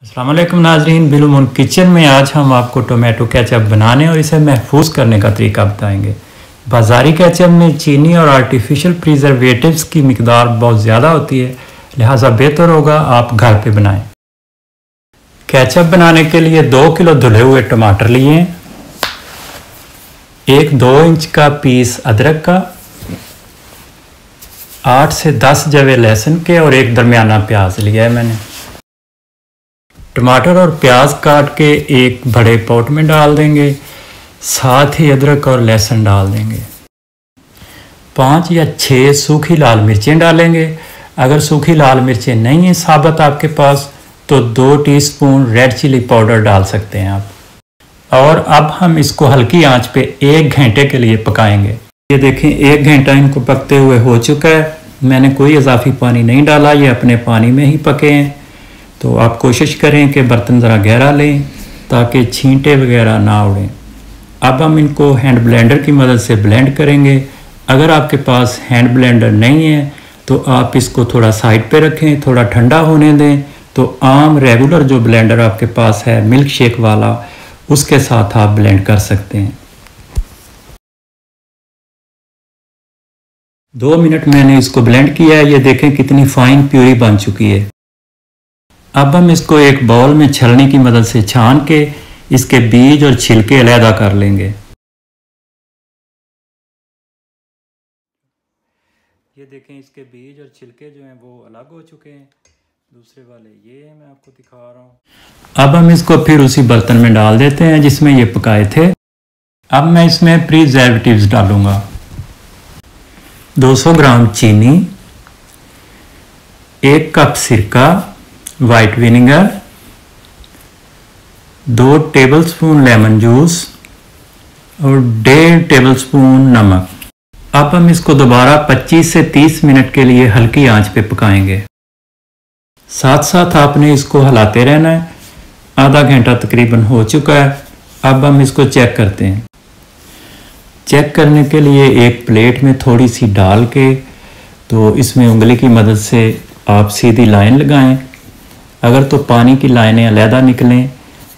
अस्सलाम वालेकुम नाजरीन, ब्लू मून किचन में आज हम आपको टोमेटो केचप बनाने और इसे महफूज करने का तरीका बताएंगे। बाज़ारी केचप में चीनी और आर्टिफिशियल प्रिजर्वेटिव्स की मिकदार बहुत ज़्यादा होती है, लिहाजा बेहतर होगा आप घर पे बनाएं। केचप बनाने के लिए 2 किलो धुले हुए टमाटर लिए हैं, एक 2 इंच का पीस अदरक का, 8 से 10 जवे लहसुन के और एक दरमियाना प्याज लिया है मैंने। टमाटर और प्याज काट के एक बड़े पॉट में डाल देंगे, साथ ही अदरक और लहसुन डाल देंगे। 5 या 6 सूखी लाल मिर्चें डालेंगे। अगर सूखी लाल मिर्चें नहीं हैं साबुत आपके पास तो 2 टीस्पून रेड चिली पाउडर डाल सकते हैं आप। और अब हम इसको हल्की आंच पे 1 घंटे के लिए पकाएंगे। ये देखें 1 घंटा इनको पकते हुए हो चुका है। मैंने कोई इजाफी पानी नहीं डाला, ये अपने पानी में ही पके हैं। तो आप कोशिश करें कि बर्तन ज़रा गहरा लें ताकि छींटे वगैरह ना उड़ें। अब हम इनको हैंड ब्लेंडर की मदद से ब्लेंड करेंगे। अगर आपके पास हैंड ब्लेंडर नहीं है तो आप इसको थोड़ा साइड पे रखें, थोड़ा ठंडा होने दें। तो आम रेगुलर जो ब्लेंडर आपके पास है मिल्क शेक वाला, उसके साथ आप ब्लेंड कर सकते हैं। 2 मिनट मैंने इसको ब्लेंड किया है। ये देखें कितनी फाइन प्यूरी बन चुकी है। अब हम इसको एक बाउल में छलनी की मदद से छान के इसके बीज और छिलके अलहदा कर लेंगे। ये देखें इसके बीज और छिलके जो हैं वो अलग हो चुके हैं। दूसरे वाले ये हैं, मैं आपको दिखा रहा हूँ। अब हम इसको फिर उसी बर्तन में डाल देते हैं जिसमें ये पकाए थे। अब मैं इसमें प्रिजर्वेटिव्स डालूंगा। 200 ग्राम चीनी, 1 कप सिरका white vinegar, 2 tablespoon lemon juice और 1.5 टेबलस्पून नमक। अब हम इसको दोबारा 25 से 30 मिनट के लिए हल्की आंच पे पकाएंगे। साथ साथ आपने इसको हिलाते रहना है। आधा घंटा तकरीबन हो चुका है। अब हम इसको चेक करते हैं। चेक करने के लिए एक प्लेट में थोड़ी सी डाल के तो इसमें उंगली की मदद से आप सीधी लाइन लगाएं। अगर तो पानी की लाइनें अलहदा निकलें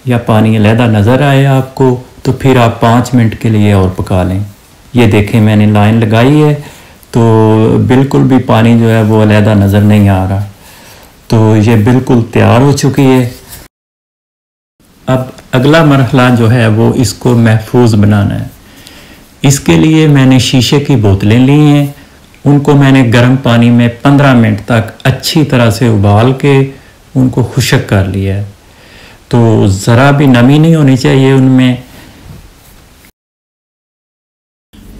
या पानी अलहदा नज़र आए आपको तो फिर आप 5 मिनट के लिए और पका लें। ये देखें मैंने लाइन लगाई है तो बिल्कुल भी पानी जो है वो अलहदा नज़र नहीं आ रहा। तो ये बिल्कुल तैयार हो चुकी है। अब अगला मरहला जो है वो इसको महफूज बनाना है। इसके लिए मैंने शीशे की बोतलें ली हैं। उनको मैंने गर्म पानी में 15 मिनट तक अच्छी तरह से उबाल के उनको खुश्क कर लिया है। तो ज़रा भी नमी नहीं होनी चाहिए उनमें।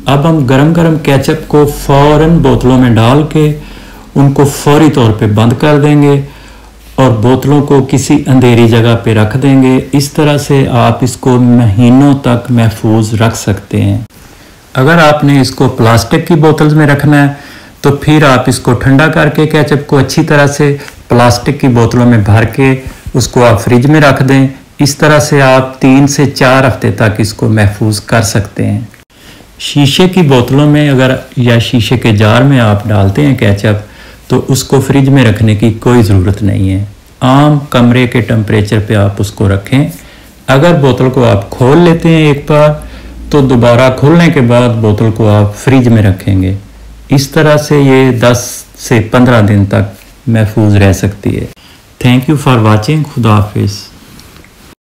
अब हम गरम गरम केचप को फ़ौरन बोतलों में डाल के उनको फौरी तौर पे बंद कर देंगे और बोतलों को किसी अंधेरी जगह पे रख देंगे। इस तरह से आप इसको महीनों तक महफूज रख सकते हैं। अगर आपने इसको प्लास्टिक की बोतल्स में रखना है तो फिर आप इसको ठंडा करके केचप को अच्छी तरह से प्लास्टिक की बोतलों में भर के उसको आप फ्रिज में रख दें। इस तरह से आप 3 से 4 हफ्ते तक इसको महफूज कर सकते हैं। शीशे की बोतलों में अगर या शीशे के जार में आप डालते हैं केचप तो उसको फ्रिज में रखने की कोई ज़रूरत नहीं है। आम कमरे के टेम्परेचर पे आप उसको रखें। अगर बोतल को आप खोल लेते हैं एक बार तो दोबारा खोलने के बाद बोतल को आप फ्रिज में रखेंगे। इस तरह से ये 10 से 15 दिन तक महफूज रह सकती है। Thank you for watching. खुदा हाफिज़।